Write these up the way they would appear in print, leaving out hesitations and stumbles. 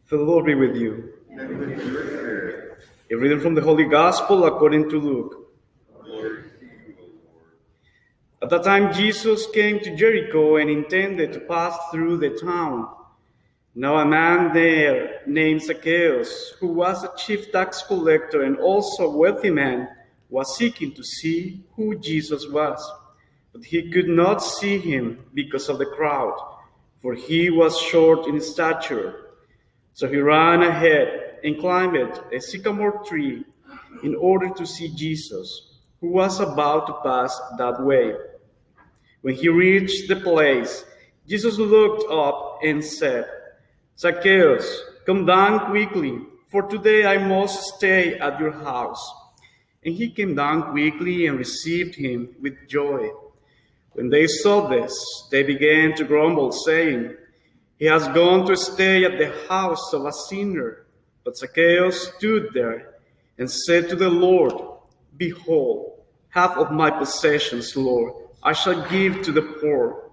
The Lord be with you. And with your spirit. A reading from the Holy Gospel according to Luke. Glory to you, O Lord. At that time Jesus came to Jericho and intended to pass through the town. Now a man there named Zacchaeus, who was a chief tax collector and also a wealthy man, was seeking to see who Jesus was. But he could not see him because of the crowd, for he was short in stature. So he ran ahead and climbed a sycamore tree in order to see Jesus, who was about to pass that way. When he reached the place, Jesus looked up and said, "Zacchaeus, come down quickly, for today I must stay at your house." And he came down quickly and received him with joy. When they saw this, they began to grumble, saying, "He has gone to stay at the house of a sinner." But Zacchaeus stood there and said to the Lord, "Behold, half of my possessions, Lord, I shall give to the poor.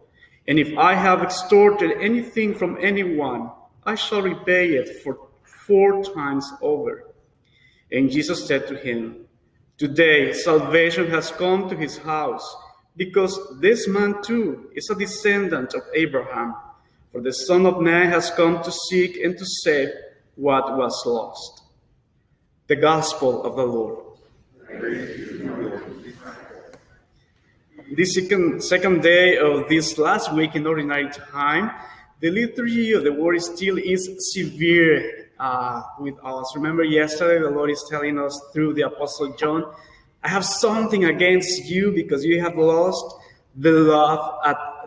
And if I have extorted anything from anyone, I shall repay it for 4 times over." And Jesus said to him, "Today salvation has come to his house, because this man too is a descendant of Abraham. For the Son of Man has come to seek and to save what was lost." The Gospel of the Lord. Praise to you, Lord. This second day of this last week in ordinary time, the liturgy of the word still is severe with us. Remember yesterday the Lord is telling us through the Apostle John, "I have something against you because you have lost the love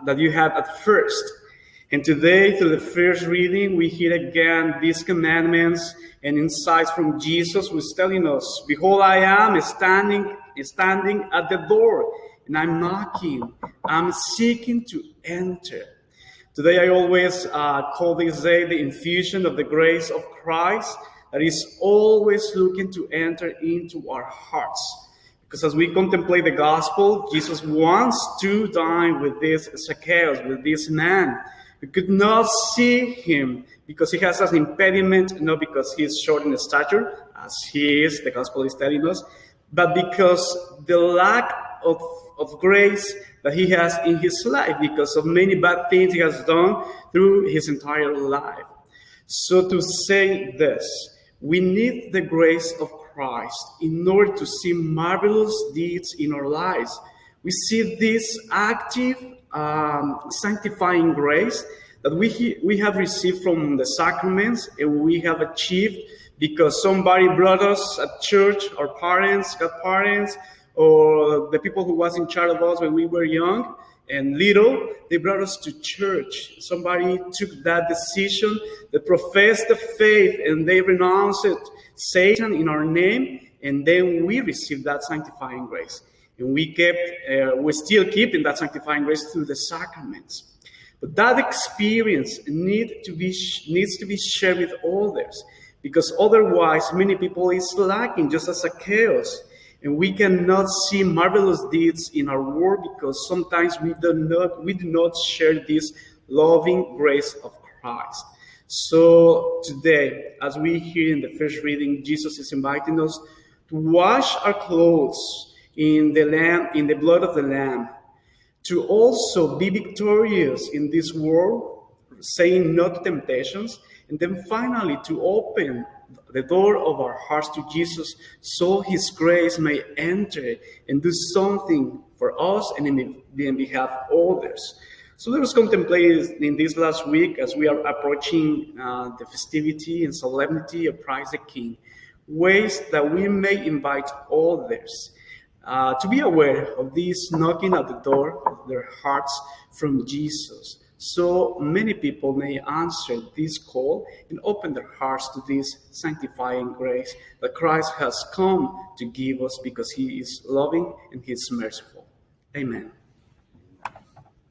that you had at first." And today, through the first reading, we hear again these commandments and insights from Jesus, who is telling us, "Behold, I am standing at the door, and I'm knocking. I'm seeking to enter." Today, I always call this day the infusion of the grace of Christ that is always looking to enter into our hearts. Because as we contemplate the gospel, Jesus wants to dine with this Zacchaeus, with this man. We could not see him because he has an impediment, not because he is short in stature, as he is, the gospel is telling us, but because the lack of grace that he has in his life, because of many bad things he has done through his entire life. So to say this, we need the grace of Christ in order to see marvelous deeds in our lives. We see this active sanctifying grace that we have received from the sacraments and we have achieved because somebody brought us at church, our parents, godparents, or the people who was in charge of us when we were young and little, they brought us to church. Somebody took that decision, they professed the faith, and they renounced Satan in our name, and then we received that sanctifying grace. And we're still keeping that sanctifying grace through the sacraments. But that experience needs to be shared with others, because otherwise many people is lacking, just as Zacchaeus. And we cannot see marvelous deeds in our world because sometimes we do not share this loving grace of Christ. So today, as we hear in the first reading, Jesus is inviting us to wash our clothes in the blood of the Lamb, to also be victorious in this world, saying no to temptations, and then finally to open the door of our hearts to Jesus so his grace may enter and do something for us and in behalf of others. So let us contemplate in this last week as we are approaching the festivity and solemnity of Christ the King, ways that we may invite others to be aware of this knocking at the door of their hearts from Jesus. So many people may answer this call and open their hearts to this sanctifying grace that Christ has come to give us because he is loving and he is merciful. Amen.